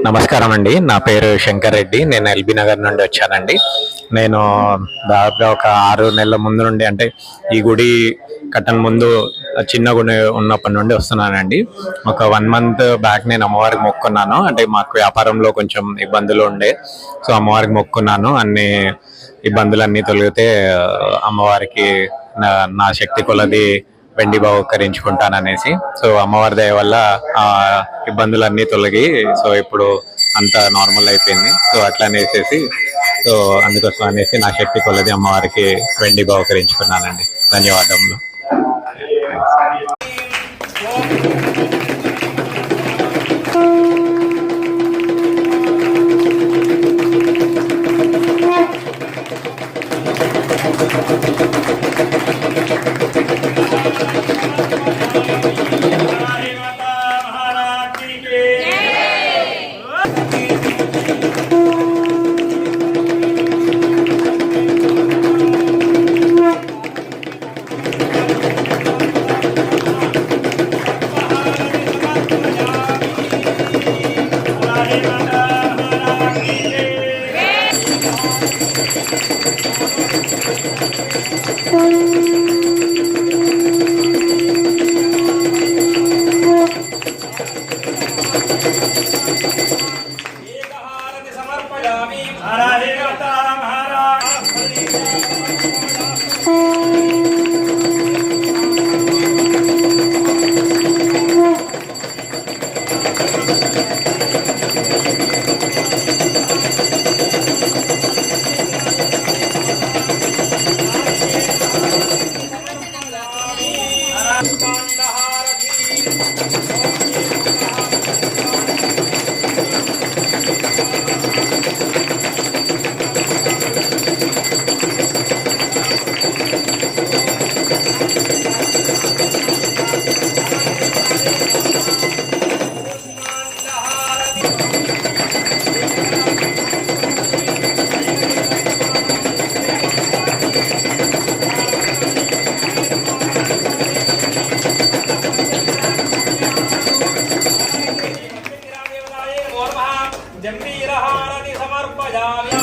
నమస్కారం అండి. నా పేరు శంకర్ రెడ్డి. నేను ఎల్బీ నగర్ నుండి వచ్చానండి. నేను దాదాపుగా ఒక 6 నెలల ముందు నుండి, అంటే ఈ గుడి కట్టని ముందు చిన్న గుడి ఉన్నప్పటి నుండి వస్తున్నానండి. ఒక 1 మంత్ బ్యాక్ నేను అమ్మవారికి మొక్కున్నాను. అంటే మాకు వ్యాపారంలో కొంచెం ఇబ్బందులు ఉండే, సో అమ్మవారికి మొక్కున్నాను. అన్ని ఇబ్బందులన్నీ తొలగితే అమ్మవారికి నా శక్తి కొలది వెండి బహుకరించుకుంటాననేసి, సో అమ్మవారి దయ వల్ల ఆ ఇబ్బందులన్నీ తొలగి, సో ఇప్పుడు అంతా నార్మల్ అయిపోయింది. సో అట్లా అనేసి, సో అందుకోసం అనేసి నా శక్తి కొలది అమ్మవారికి వెండి బహుకరించుకున్నానండి. ధన్యవాదములు. जम्बीरहारति समर्पयामि।